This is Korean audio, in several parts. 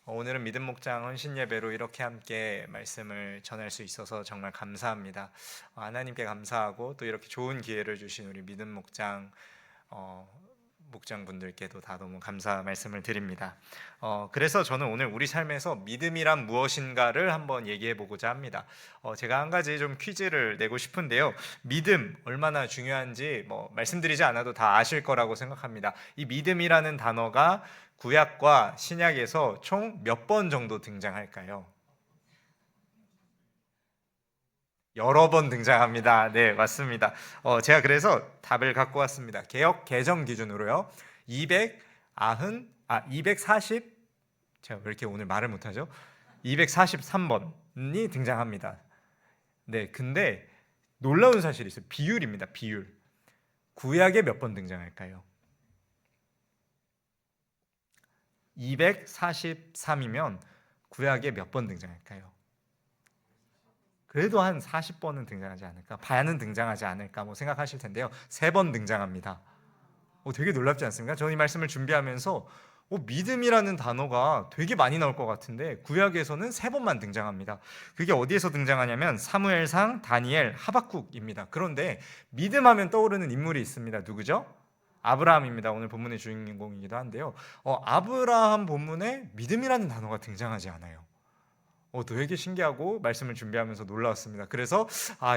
오늘은 믿음 목장 헌신 예배로 이렇게 함께 말씀을 전할 수 있어서 정말 감사합니다. 하나님께 감사하고 또 이렇게 좋은 기회를 주신 우리 믿음 목장 목장분들께도 다 너무 감사 말씀을 드립니다. 그래서 저는 오늘 우리 삶에서 믿음이란 무엇인가를 한번 얘기해 보고자 합니다. 제가 한 가지 좀 퀴즈를 내고 싶은데요. 믿음 얼마나 중요한지 말씀드리지 않아도 다 아실 거라고 생각합니다. 이 믿음이라는 단어가 구약과 신약에서 총 몇 번 정도 등장할까요? 여러 번 등장합니다. 네, 맞습니다. 제가 그래서 답을 갖고 왔습니다. 개역 개정 기준으로요. 240, 제가 왜 이렇게 오늘 말을 못하죠? 243번이 등장합니다. 네, 근데 놀라운 사실이 있어요. 비율입니다. 비율. 구약에 몇 번 등장할까요? 243이면 구약에 몇 번 등장할까요? 그래도 한 40번은 등장하지 않을까? 반은 등장하지 않을까? 생각하실 텐데요. 3번 등장합니다. 되게 놀랍지 않습니까? 저는 이 말씀을 준비하면서 믿음이라는 단어가 되게 많이 나올 것 같은데 구약에서는 3번만 등장합니다. 그게 어디에서 등장하냐면 사무엘상, 다니엘, 하박국입니다. 그런데 믿음하면 떠오르는 인물이 있습니다. 누구죠? 아브라함입니다. 오늘 본문의 주인공이기도 한데요. 아브라함 본문에 믿음이라는 단어가 등장하지 않아요. 되게 신기하고 말씀을 준비하면서 놀라웠습니다. 그래서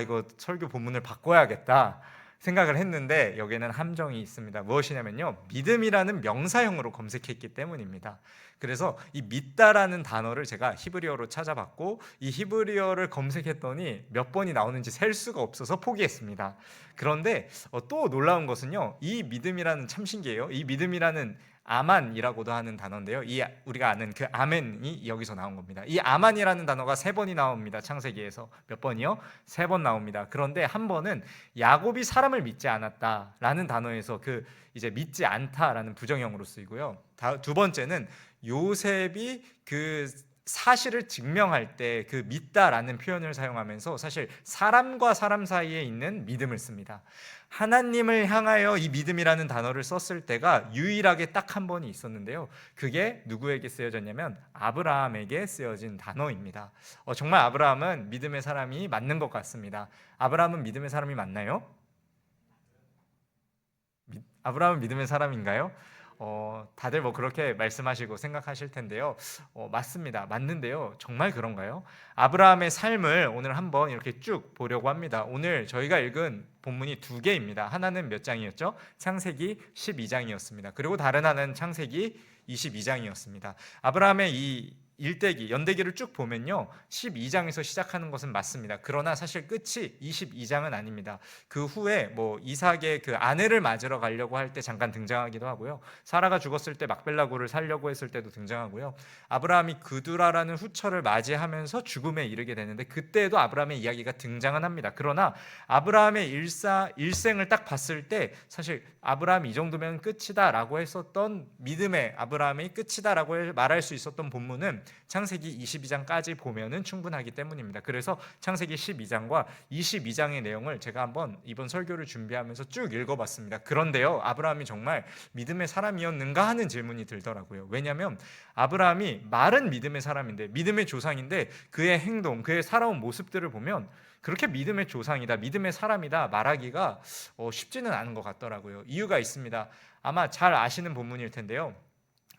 이거 설교 본문을 바꿔야겠다 생각을 했는데 여기에는 함정이 있습니다. 무엇이냐면요, 믿음이라는 명사형으로 검색했기 때문입니다. 그래서 이 믿다라는 단어를 제가 히브리어로 찾아봤고 이 히브리어를 검색했더니 몇 번이 나오는지 셀 수가 없어서 포기했습니다. 그런데 또 놀라운 것은요, 이 믿음이라는, 참 신기해요. 이 믿음이라는 아만이라고도 하는 단어인데요. 이 우리가 아는 그 아멘이 여기서 나온 겁니다. 이 아만이라는 단어가 3번이 나옵니다. 창세기에서 몇 번이요? 3번 나옵니다. 그런데 한 번은 야곱이 사람을 믿지 않았다라는 단어에서 그 이제 믿지 않다라는 부정형으로 쓰이고요. 두 번째는 요셉이 그 사실을 증명할 때 그 믿다라는 표현을 사용하면서 사실 사람과 사람 사이에 있는 믿음을 씁니다. 하나님을 향하여 이 믿음이라는 단어를 썼을 때가 유일하게 딱 한 번이 있었는데요. 그게 누구에게 쓰여졌냐면 아브라함에게 쓰여진 단어입니다. 정말 아브라함은 믿음의 사람이 맞는 것 같습니다. 아브라함은 믿음의 사람이 맞나요? 아브라함은 믿음의 사람인가요? 다들 그렇게 말씀하시고 생각하실 텐데요. 맞습니다. 맞는데요. 정말 그런가요? 아브라함의 삶을 오늘 한번 이렇게 쭉 보려고 합니다. 오늘 저희가 읽은 본문이 2개입니다. 하나는 몇 장이었죠? 창세기 12장이었습니다. 그리고 다른 하나는 창세기 22장이었습니다. 아브라함의 이 일대기, 연대기를 쭉 보면요, 12장에서 시작하는 것은 맞습니다. 그러나 사실 끝이 22장은 아닙니다. 그 후에 이삭의 그 아내를 맞으러 가려고 할 때 잠깐 등장하기도 하고요. 사라가 죽었을 때 막벨라고를 살려고 했을 때도 등장하고요. 아브라함이 그두라라는 후처를 맞이하면서 죽음에 이르게 되는데 그때에도 아브라함의 이야기가 등장은 합니다. 그러나 아브라함의 일생을 딱 봤을 때 사실 아브라함이 이 정도면 끝이다라고 했었던, 믿음의 아브라함이 끝이다라고 말할 수 있었던 본문은 창세기 22장까지 보면은 충분하기 때문입니다. 그래서 창세기 12장과 22장의 내용을 제가 한번 이번 설교를 준비하면서 쭉 읽어봤습니다. 그런데요, 아브라함이 정말 믿음의 사람이었는가 하는 질문이 들더라고요. 왜냐하면 아브라함이 말은 믿음의 사람인데, 믿음의 조상인데 그의 행동, 그의 살아온 모습들을 보면 그렇게 믿음의 조상이다, 믿음의 사람이다 말하기가 쉽지는 않은 것 같더라고요. 이유가 있습니다. 아마 잘 아시는 본문일 텐데요.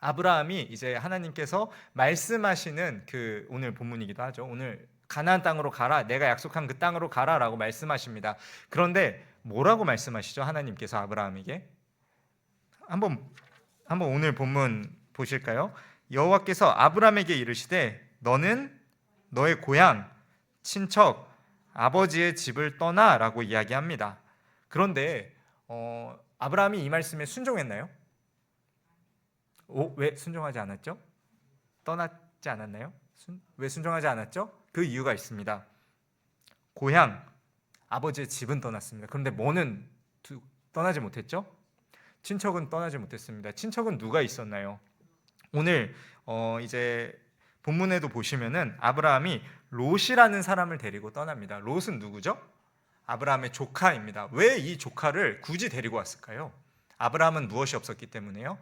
아브라함이 이제 하나님께서 말씀하시는 그 오늘 본문이기도 하죠. 오늘 가나안 땅으로 가라, 내가 약속한 그 땅으로 가라라고 말씀하십니다. 그런데 뭐라고 말씀하시죠? 하나님께서 아브라함에게 한번 오늘 본문 보실까요? 여호와께서 아브라함에게 이르시되 너는 너의 고향, 친척, 아버지의 집을 떠나라고 이야기합니다. 그런데 아브라함이 이 말씀에 순종했나요? 왜 순종하지 않았죠? 떠났지 않았나요? 왜 순종하지 않았죠? 그 이유가 있습니다. 고향, 아버지의 집은 떠났습니다. 그런데 뭐는 떠나지 못했죠? 친척은 떠나지 못했습니다. 친척은 누가 있었나요? 오늘 이제 본문에도 보시면은 아브라함이 롯이라는 사람을 데리고 떠납니다. 롯은 누구죠? 아브라함의 조카입니다. 왜 이 조카를 굳이 데리고 왔을까요? 아브라함은 무엇이 없었기 때문에요?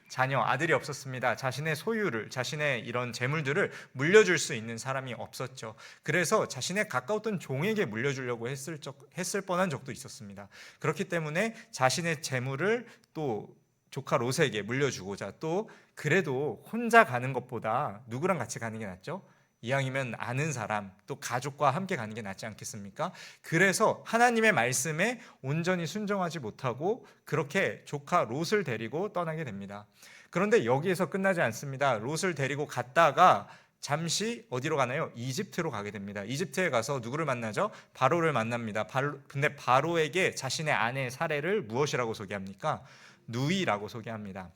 자녀, 아들이 없었습니다. 자신의 소유를, 자신의 이런 재물들을 물려줄 수 있는 사람이 없었죠. 그래서 자신의 가까웠던 종에게 물려주려고 했을 뻔한 적도 있었습니다. 그렇기 때문에 자신의 재물을 또 조카 롯에게 물려주고자, 또 그래도 혼자 가는 것보다 누구랑 같이 가는 게 낫죠? 이왕이면 아는 사람, 또 가족과 함께 가는 게 낫지 않겠습니까? 그래서 하나님의 말씀에 온전히 순종하지 못하고 그렇게 조카 롯을 데리고 떠나게 됩니다. 그런데 여기에서 끝나지 않습니다. 롯을 데리고 갔다가 잠시 어디로 가나요? 이집트로 가게 됩니다. 이집트에 가서 누구를 만나죠? 바로를 만납니다. 근데 바로에게 자신의 아내 사레를 무엇이라고 소개합니까? 누이라고 소개합니다.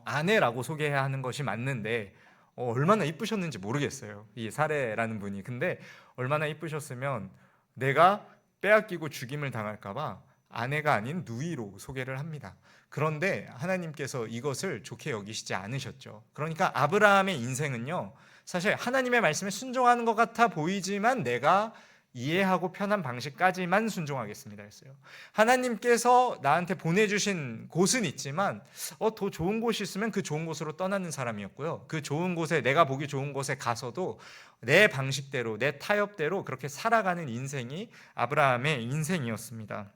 아내라고 소개해야 하는 것이 맞는데 얼마나 이쁘셨는지 모르겠어요, 이 사레라는 분이. 근데 얼마나 이쁘셨으면 내가 빼앗기고 죽임을 당할까봐 아내가 아닌 누이로 소개를 합니다. 그런데 하나님께서 이것을 좋게 여기시지 않으셨죠. 그러니까 아브라함의 인생은요, 사실 하나님의 말씀에 순종하는 것 같아 보이지만 내가 이해하고 편한 방식까지만 순종하겠습니다 했어요. 하나님께서 나한테 보내주신 곳은 있지만 더 좋은 곳이 있으면 그 좋은 곳으로 떠나는 사람이었고요. 그 좋은 곳에, 내가 보기 좋은 곳에 가서도 내 방식대로, 내 타협대로 그렇게 살아가는 인생이 아브라함의 인생이었습니다.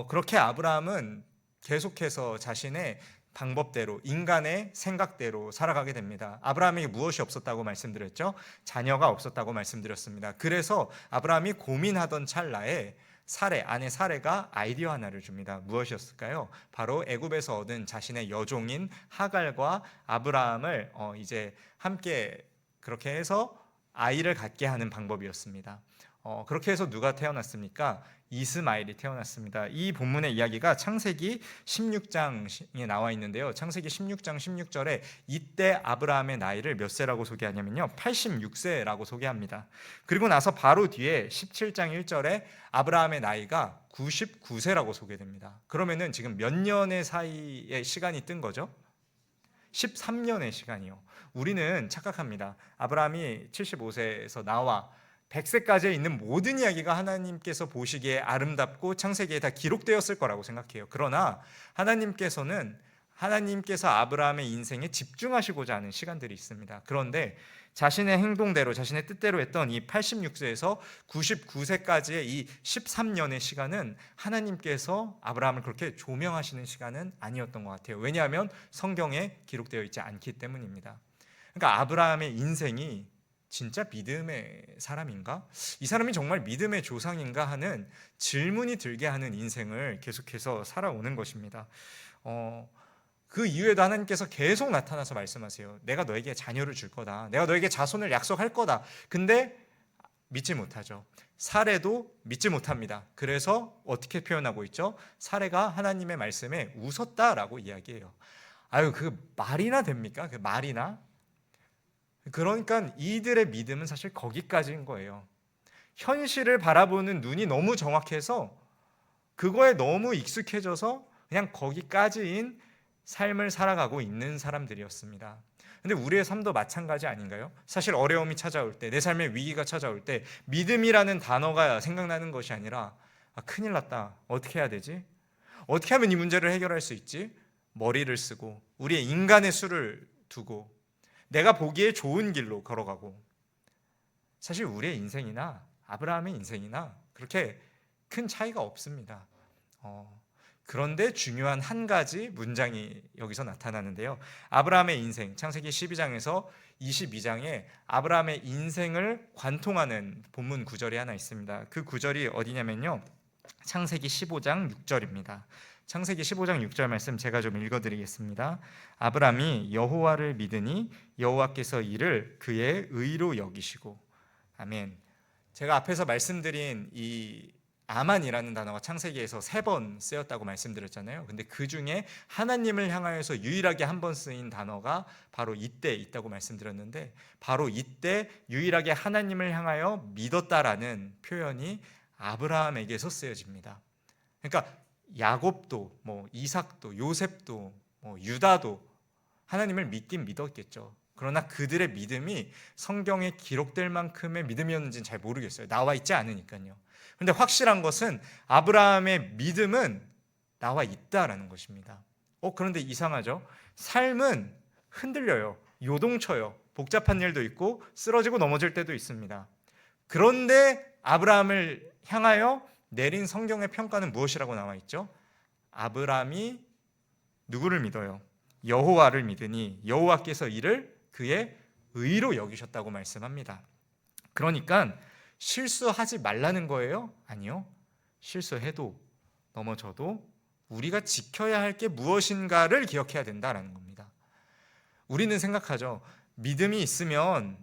그렇게 아브라함은 계속해서 자신의 방법대로, 인간의 생각대로 살아가게 됩니다. 아브라함에게 무엇이 없었다고 말씀드렸죠? 자녀가 없었다고 말씀드렸습니다. 그래서 아브라함이 고민하던 찰나에 아내 사레가 아이디어 하나를 줍니다. 무엇이었을까요? 바로 애굽에서 얻은 자신의 여종인 하갈과 아브라함을 이제 함께 그렇게 해서 아이를 갖게 하는 방법이었습니다. 그렇게 해서 누가 태어났습니까? 이스마엘이 태어났습니다. 이 본문의 이야기가 창세기 16장에 나와 있는데요. 창세기 16장 16절에 이때 아브라함의 나이를 몇 세라고 소개하냐면요, 86세라고 소개합니다. 그리고 나서 바로 뒤에 17장 1절에 아브라함의 나이가 99세라고 소개됩니다. 그러면은 지금 몇 년의 사이에 시간이 뜬 거죠? 13년의 시간이요. 우리는 착각합니다. 아브라함이 75세에서 나와 100세까지 있는 모든 이야기가 하나님께서 보시기에 아름답고 창세기에 다 기록되었을 거라고 생각해요. 그러나 하나님께서 아브라함의 인생에 집중하시고자 하는 시간들이 있습니다. 그런데 자신의 행동대로, 자신의 뜻대로 했던 이 86세에서 99세까지의 이 13년의 시간은 하나님께서 아브라함을 그렇게 조명하시는 시간은 아니었던 것 같아요. 왜냐하면 성경에 기록되어 있지 않기 때문입니다. 그러니까 아브라함의 인생이 진짜 믿음의 사람인가? 이 사람이 정말 믿음의 조상인가 하는 질문이 들게 하는 인생을 계속해서 살아오는 것입니다. 그 이후에도 하나님께서 계속 나타나서 말씀하세요. 내가 너에게 자녀를 줄 거다. 내가 너에게 자손을 약속할 거다. 근데 믿지 못하죠. 사레도 믿지 못합니다. 그래서 어떻게 표현하고 있죠? 사레가 하나님의 말씀에 웃었다라고 이야기해요. 아유, 그 말이나 됩니까? 그 말이나? 그러니까 이들의 믿음은 사실 거기까지인 거예요. 현실을 바라보는 눈이 너무 정확해서 그거에 너무 익숙해져서 그냥 거기까지인 삶을 살아가고 있는 사람들이었습니다. 근데 우리의 삶도 마찬가지 아닌가요? 사실 어려움이 찾아올 때, 내 삶에 위기가 찾아올 때 믿음이라는 단어가 생각나는 것이 아니라 큰일 났다. 어떻게 해야 되지? 어떻게 하면 이 문제를 해결할 수 있지? 머리를 쓰고 우리의 인간의 수를 두고 내가 보기에 좋은 길로 걸어가고, 사실 우리의 인생이나 아브라함의 인생이나 그렇게 큰 차이가 없습니다. 그런데 중요한 한 가지 문장이 여기서 나타나는데요. 아브라함의 인생, 창세기 12장에서 22장에 아브라함의 인생을 관통하는 본문 구절이 하나 있습니다. 그 구절이 어디냐면요, 창세기 15장 6절입니다. 창세기 15장 6절 말씀 제가 좀 읽어드리겠습니다. 아브람이 여호와를 믿으니 여호와께서 이를 그의 의로 여기시고. 아멘. 제가 앞에서 말씀드린 이 아만이라는 단어가 창세기에서 3번 쓰였다고 말씀드렸잖아요. 근데 그 중에 하나님을 향하여서 유일하게 한 번 쓰인 단어가 바로 이때 있다고 말씀드렸는데, 바로 이때 유일하게 하나님을 향하여 믿었다라는 표현이 아브라함에게서 쓰여집니다. 그러니까 야곱도, 이삭도, 요셉도, 유다도 하나님을 믿긴 믿었겠죠. 그러나 그들의 믿음이 성경에 기록될 만큼의 믿음이었는지는 잘 모르겠어요. 나와 있지 않으니까요. 그런데 확실한 것은 아브라함의 믿음은 나와 있다라는 것입니다. 그런데 이상하죠? 삶은 흔들려요. 요동쳐요. 복잡한 일도 있고 쓰러지고 넘어질 때도 있습니다. 그런데 아브라함을 향하여 내린 성경의 평가는 무엇이라고 나와 있죠? 아브라함이 누구를 믿어요? 여호와를 믿으니 여호와께서 이를 그의 의로 여기셨다고 말씀합니다. 그러니까 실수하지 말라는 거예요? 아니요. 실수해도 넘어져도 우리가 지켜야 할 게 무엇인가를 기억해야 된다라는 겁니다. 우리는 생각하죠. 믿음이 있으면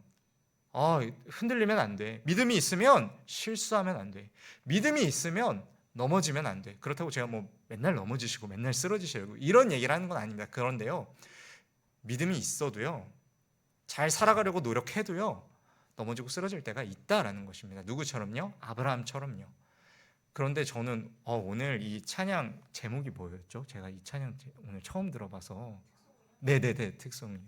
흔들리면 안 돼. 믿음이 있으면 실수하면 안 돼. 믿음이 있으면 넘어지면 안 돼. 그렇다고 제가 맨날 넘어지시고 맨날 쓰러지시고 이런 얘기를 하는 건 아닙니다. 그런데요, 믿음이 있어도요, 잘 살아가려고 노력해도요, 넘어지고 쓰러질 때가 있다라는 것입니다. 누구처럼요? 아브라함처럼요. 그런데 저는 오늘 이 찬양 제목이 뭐였죠? 제가 이 찬양 오늘 처음 들어봐서. 네네네, 특성이요.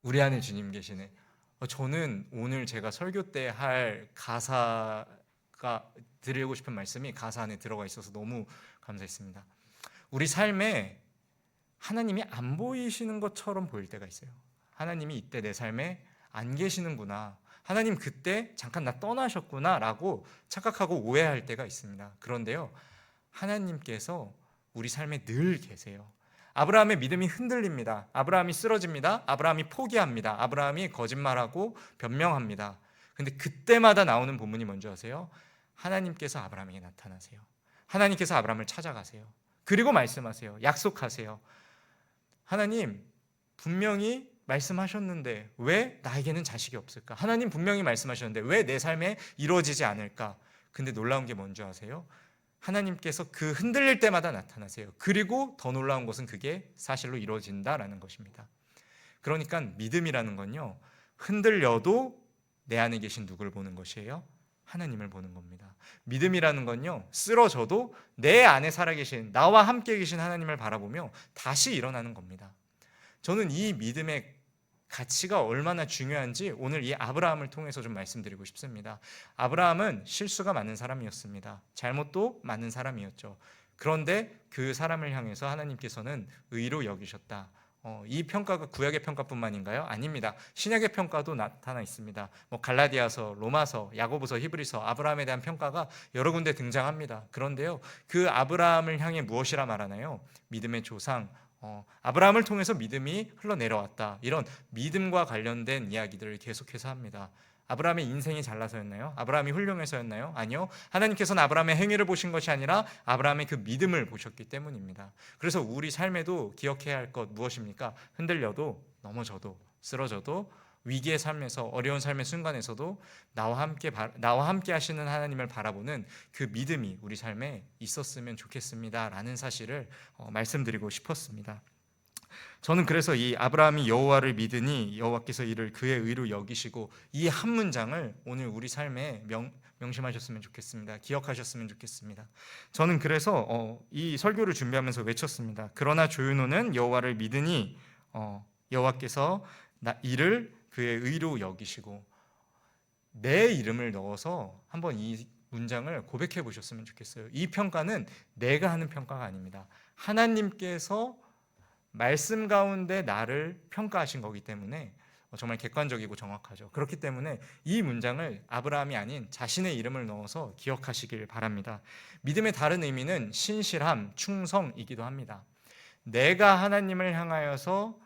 우리 안에 주님 계시네. 저는 오늘 제가 설교 때 할 가사가 드리고 싶은 말씀이 가사 안에 들어가 있어서 너무 감사했습니다. 우리 삶에 하나님이 안 보이시는 것처럼 보일 때가 있어요. 하나님이 이때 내 삶에 안 계시는구나, 하나님 그때 잠깐 나 떠나셨구나 라고 착각하고 오해할 때가 있습니다. 그런데요, 하나님께서 우리 삶에 늘 계세요. 아브라함의 믿음이 흔들립니다. 아브라함이 쓰러집니다. 아브라함이 포기합니다. 아브라함이 거짓말하고 변명합니다. 근데 그때마다 나오는 본문이 뭔지 아세요? 하나님께서 아브라함에게 나타나세요. 하나님께서 아브라함을 찾아가세요. 그리고 말씀하세요. 약속하세요. 하나님 분명히 말씀하셨는데 왜 나에게는 자식이 없을까? 하나님 분명히 말씀하셨는데 왜 내 삶에 이루어지지 않을까? 근데 놀라운 게 뭔지 아세요? 하나님께서 그 흔들릴 때마다 나타나세요. 그리고 더 놀라운 것은 그게 사실로 이루어진다라는 것입니다. 그러니까 믿음이라는 건요, 흔들려도 내 안에 계신 누구를 보는 것이에요? 하나님을 보는 겁니다. 믿음이라는 건요, 쓰러져도 내 안에 살아계신, 나와 함께 계신 하나님을 바라보며 다시 일어나는 겁니다. 저는 이 믿음의 가치가 얼마나 중요한지 오늘 이 아브라함을 통해서 좀 말씀드리고 싶습니다. 아브라함은 실수가 많은 사람이었습니다. 잘못도 많은 사람이었죠. 그런데 그 사람을 향해서 하나님께서는 의로 여기셨다. 이 평가가 구약의 평가뿐만인가요? 아닙니다. 신약의 평가도 나타나 있습니다. 갈라디아서, 로마서, 야고보서, 히브리서, 아브라함에 대한 평가가 여러 군데 등장합니다. 그런데요, 그 아브라함을 향해 무엇이라 말하나요? 믿음의 조상, 아브라함을 통해서 믿음이 흘러내려왔다. 이런 믿음과 관련된 이야기들을 계속해서 합니다. 아브라함의 인생이 잘나서였나요? 아브라함이 훌륭해서였나요? 아니요. 하나님께서는 아브라함의 행위를 보신 것이 아니라 아브라함의 그 믿음을 보셨기 때문입니다. 그래서 우리 삶에도 기억해야 할 것 무엇입니까? 흔들려도 넘어져도 쓰러져도 위기의 삶에서, 어려운 삶의 순간에서도 나와 함께 하시는 하나님을 바라보는 그 믿음이 우리 삶에 있었으면 좋겠습니다라는 사실을 말씀드리고 싶었습니다. 저는 그래서 이 아브라함이 여호와를 믿으니 여호와께서 이를 그의 의로 여기시고, 이 한 문장을 오늘 우리 삶에 명심하셨으면 좋겠습니다. 기억하셨으면 좋겠습니다. 저는 그래서 이 설교를 준비하면서 외쳤습니다. 그러나 조윤호는 여호와를 믿으니 여호와께서 이를 그의 의로 여기시고, 내 이름을 넣어서 한번 이 문장을 고백해 보셨으면 좋겠어요. 이 평가는 내가 하는 평가가 아닙니다. 하나님께서 말씀 가운데 나를 평가하신 거기 때문에 정말 객관적이고 정확하죠. 그렇기 때문에 이 문장을 아브라함이 아닌 자신의 이름을 넣어서 기억하시길 바랍니다. 믿음의 다른 의미는 신실함, 충성이기도 합니다. 내가 하나님을 향하여서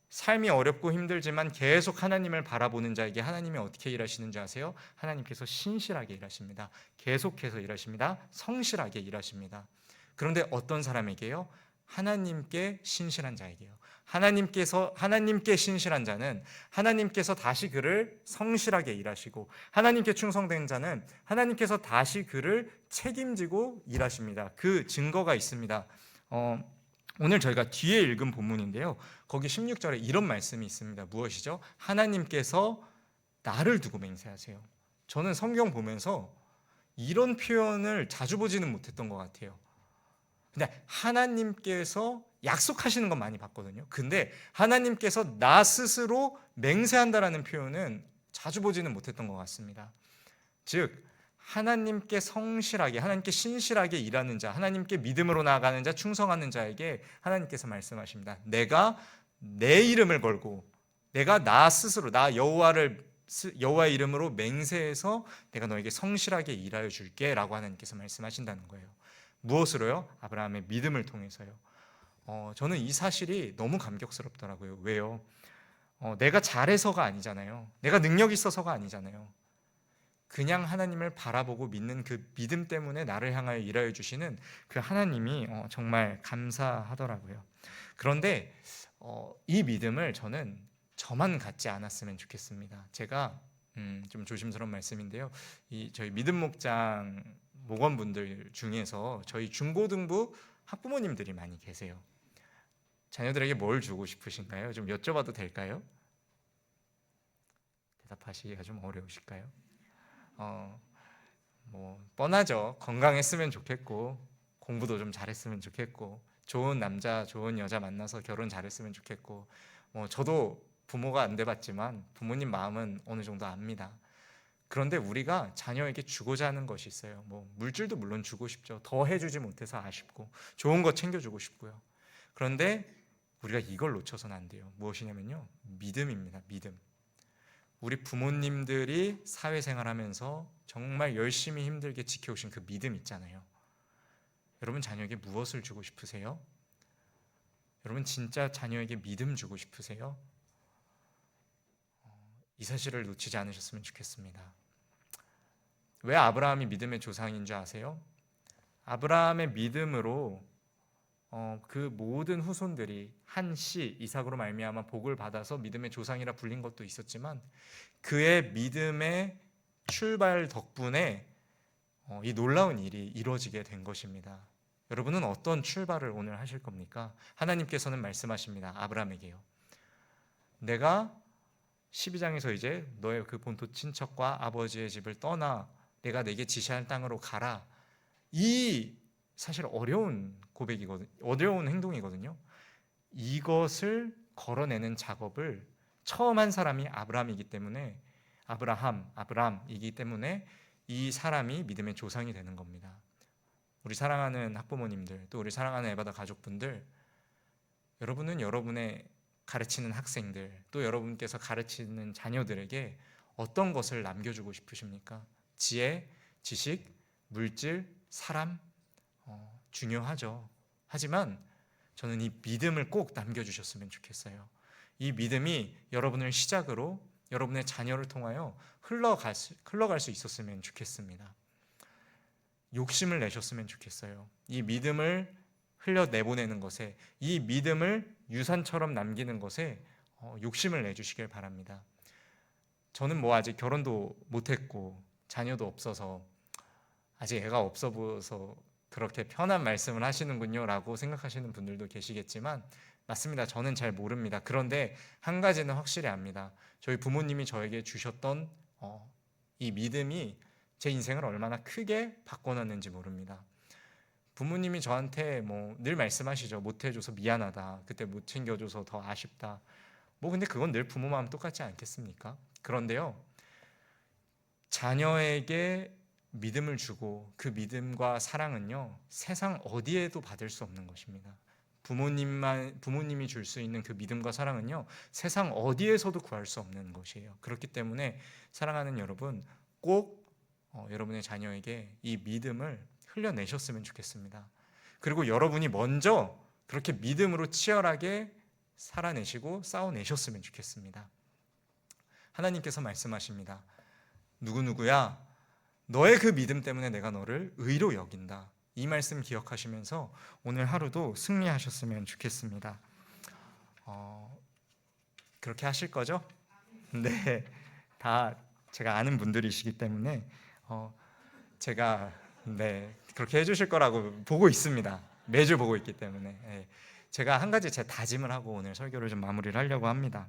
삶이 어렵고 힘들지만 계속 하나님을 바라보는 자에게 하나님이 어떻게 일하시는지 아세요? 하나님께서 신실하게 일하십니다. 계속해서 일하십니다. 성실하게 일하십니다. 그런데 어떤 사람에게요? 하나님께 신실한 자에게요. 하나님께 신실한 자는 하나님께서 다시 그를 성실하게 일하시고, 하나님께 충성된 자는 하나님께서 다시 그를 책임지고 일하십니다. 그 증거가 있습니다. 오늘 저희가 뒤에 읽은 본문인데요, 거기 16절에 이런 말씀이 있습니다. 무엇이죠? 하나님께서 나를 두고 맹세하세요. 저는 성경 보면서 이런 표현을 자주 보지는 못했던 것 같아요. 근데 하나님께서 약속하시는 건 많이 봤거든요. 근데 하나님께서 나 스스로 맹세한다라는 표현은 자주 보지는 못했던 것 같습니다. 즉 하나님께 성실하게, 하나님께 신실하게 일하는 자, 하나님께 믿음으로 나아가는 자, 충성하는 자에게 하나님께서 말씀하십니다. 내가 내 이름을 걸고, 내가 나 스스로, 나 여호와의 이름으로 맹세해서 내가 너에게 성실하게 일하여 줄게라고 하나님께서 말씀하신다는 거예요. 무엇으로요? 아브라함의 믿음을 통해서요. 저는 이 사실이 너무 감격스럽더라고요. 왜요? 내가 잘해서가 아니잖아요. 내가 능력 있어서가 아니잖아요. 그냥 하나님을 바라보고 믿는 그 믿음 때문에 나를 향하여 일하여 주시는 그 하나님이 정말 감사하더라고요. 그런데 이 믿음을 저는 저만 갖지 않았으면 좋겠습니다. 제가 좀 조심스러운 말씀인데요. 저희 믿음 목장 목원분들 중에서 저희 중고등부 학부모님들이 많이 계세요. 자녀들에게 뭘 주고 싶으신가요? 좀 여쭤봐도 될까요? 대답하시기가 좀 어려우실까요? 뭐 뻔하죠. 건강했으면 좋겠고, 공부도 좀 잘했으면 좋겠고, 좋은 남자, 좋은 여자 만나서 결혼 잘했으면 좋겠고, 저도 부모가 안 돼봤지만 부모님 마음은 어느 정도 압니다. 그런데 우리가 자녀에게 주고자 하는 것이 있어요. 물질도 물론 주고 싶죠. 더 해주지 못해서 아쉽고, 좋은 거 챙겨주고 싶고요. 그런데 우리가 이걸 놓쳐서는 안 돼요. 무엇이냐면요, 믿음입니다. 믿음. 우리 부모님들이 사회생활하면서 정말 열심히 힘들게 지켜오신 그 믿음 있잖아요. 여러분 자녀에게 무엇을 주고 싶으세요? 여러분 진짜 자녀에게 믿음 주고 싶으세요? 이 사실을 놓치지 않으셨으면 좋겠습니다. 왜 아브라함이 믿음의 조상인 줄 아세요? 아브라함의 믿음으로 그 모든 후손들이 한씨 이삭으로 말미암아 복을 받아서 믿음의 조상이라 불린 것도 있었지만 그의 믿음의 출발 덕분에 이 놀라운 일이 이루어지게 된 것입니다. 여러분은 어떤 출발을 오늘 하실 겁니까? 하나님께서는 말씀하십니다. 아브라함에게요. 내가 12장에서 이제 너의 그 본토 친척과 아버지의 집을 떠나 내가 내게 지시할 땅으로 가라. 이 사실 어려운 고백이거든요. 어려운 행동이거든요. 이것을 걸어내는 작업을 처음 한 사람이 아브라함이기 때문에 아브람이기 때문에 이 사람이 믿음의 조상이 되는 겁니다. 우리 사랑하는 학부모님들, 또 우리 사랑하는 에바다 가족분들, 여러분은 여러분의 가르치는 학생들, 또 여러분께서 가르치는 자녀들에게 어떤 것을 남겨주고 싶으십니까? 지혜, 지식, 물질, 사람, 중요하죠. 하지만 저는 이 믿음을 꼭 남겨주셨으면 좋겠어요. 이 믿음이 여러분을 시작으로 여러분의 자녀를 통하여 흘러갈 수 있었으면 좋겠습니다. 욕심을 내셨으면 좋겠어요. 이 믿음을 흘려내보내는 것에, 이 믿음을 유산처럼 남기는 것에 욕심을 내주시길 바랍니다. 저는 아직 결혼도 못했고 자녀도 없어서 아직 애가 없어 보여서 그렇게 편한 말씀을 하시는군요 라고 생각하시는 분들도 계시겠지만 맞습니다. 저는 잘 모릅니다. 그런데 한 가지는 확실히 압니다. 저희 부모님이 저에게 주셨던 이 믿음이 제 인생을 얼마나 크게 바꿔놨는지 모릅니다. 부모님이 저한테 늘 말씀하시죠. 못해줘서 미안하다. 그때 못 챙겨줘서 더 아쉽다. 근데 그건 늘 부모 마음 똑같지 않겠습니까? 그런데요, 자녀에게 믿음을 주고 그 믿음과 사랑은요, 세상 어디에도 받을 수 없는 것입니다. 부모님이 줄 수 있는 그 믿음과 사랑은요, 세상 어디에서도 구할 수 없는 것이에요. 그렇기 때문에 사랑하는 여러분, 꼭 여러분의 자녀에게 이 믿음을 흘려내셨으면 좋겠습니다. 그리고 여러분이 먼저 그렇게 믿음으로 치열하게 살아내시고 싸워내셨으면 좋겠습니다. 하나님께서 말씀하십니다. 누구누구야, 너의 그 믿음 때문에 내가 너를 의로 여긴다. 이 말씀 기억하시면서 오늘 하루도 승리하셨으면 좋겠습니다. 그렇게 하실 거죠? 네, 다 제가 아는 분들이시기 때문에 제가 그렇게 해주실 거라고 보고 있습니다. 매주 보고 있기 때문에 제가 한 가지 제 다짐을 하고 오늘 설교를 좀 마무리를 하려고 합니다.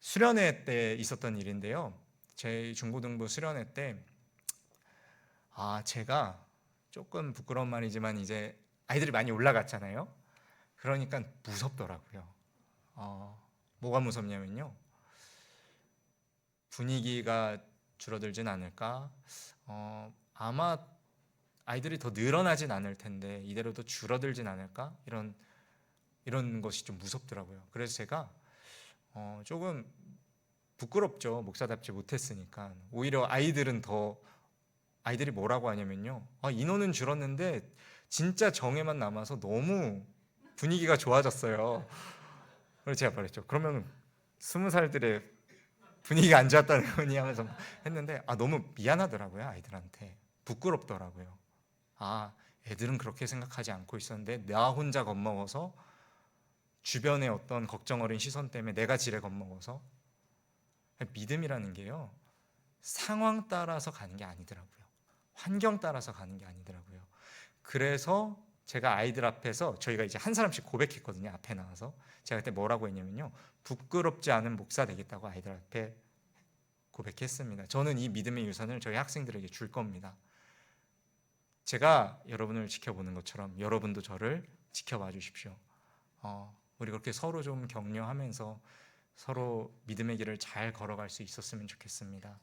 수련회 때 있었던 일인데요. 제 중고등부 수련회 때 제가 조금 부끄러운 말이지만 이제 아이들이 많이 올라갔잖아요. 그러니까 무섭더라고요. 뭐가 무섭냐면요, 분위기가 줄어들진 않을까? 아마 아이들이 더 늘어나진 않을 텐데 이대로 더 줄어들진 않을까? 이런 것이 좀 무섭더라고요. 그래서 제가 조금 부끄럽죠. 목사답지 못했으니까. 오히려 아이들이 뭐라고 하냐면요. 인원은 줄었는데 진짜 정회만 남아서 너무 분위기가 좋아졌어요. 그래서 제가 말했죠. 그러면 20살들의 분위기가 안 좋았다는 거니 하면서 했는데 너무 미안하더라고요. 아이들한테. 부끄럽더라고요. 애들은 그렇게 생각하지 않고 있었는데 나 혼자 겁먹어서 주변의 어떤 걱정 어린 시선 때문에 내가 지레 겁먹어서. 믿음이라는 게요, 상황 따라서 가는 게 아니더라고요. 환경 따라서 가는 게 아니더라고요. 그래서 제가 아이들 앞에서 저희가 이제 한 사람씩 고백했거든요. 앞에 나와서 제가 그때 뭐라고 했냐면요, 부끄럽지 않은 목사 되겠다고 아이들 앞에 고백했습니다. 저는 이 믿음의 유산을 저희 학생들에게 줄 겁니다. 제가 여러분을 지켜보는 것처럼 여러분도 저를 지켜봐 주십시오. 우리 그렇게 서로 좀 격려하면서 서로 믿음의 길을 잘 걸어갈 수 있었으면 좋겠습니다.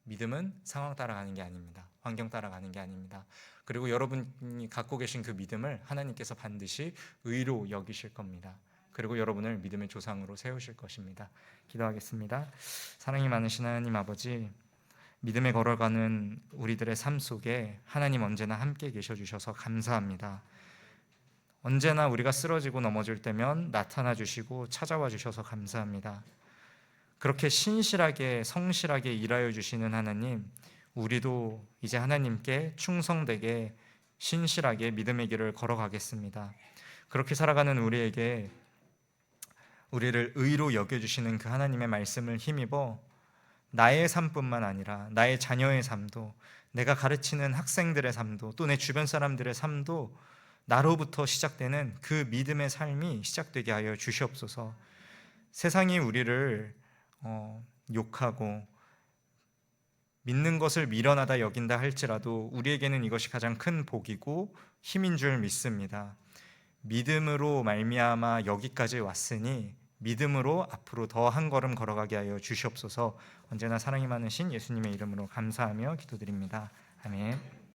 믿음은 상황 따라가는 게 아닙니다. 환경 따라가는 게 아닙니다. 그리고 여러분이 갖고 계신 그 믿음을 하나님께서 반드시 의로 여기실 겁니다. 그리고 여러분을 믿음의 조상으로 세우실 것입니다. 기도하겠습니다. 사랑이 많으신 하나님 아버지, 믿음에 걸어가는 우리들의 삶 속에 하나님 언제나 함께 계셔 주셔서 감사합니다. 언제나 우리가 쓰러지고 넘어질 때면 나타나 주시고 찾아와 주셔서 감사합니다. 그렇게 신실하게 성실하게 일하여 주시는 하나님, 우리도 이제 하나님께 충성되게 신실하게 믿음의 길을 걸어가겠습니다. 그렇게 살아가는 우리에게 우리를 의로 여겨주시는 그 하나님의 말씀을 힘입어 나의 삶뿐만 아니라 나의 자녀의 삶도, 내가 가르치는 학생들의 삶도, 또 내 주변 사람들의 삶도 나로부터 시작되는 그 믿음의 삶이 시작되게 하여 주시옵소서. 세상이 우리를 욕하고 믿는 것을 미련하다 여긴다 할지라도 우리에게는 이것이 가장 큰 복이고 힘인 줄 믿습니다. 믿음으로 말미암아 여기까지 왔으니 믿음으로 앞으로 더 한 걸음 걸어가게 하여 주시옵소서. 언제나 사랑이 많으신 예수님의 이름으로 감사하며 기도드립니다. 아멘.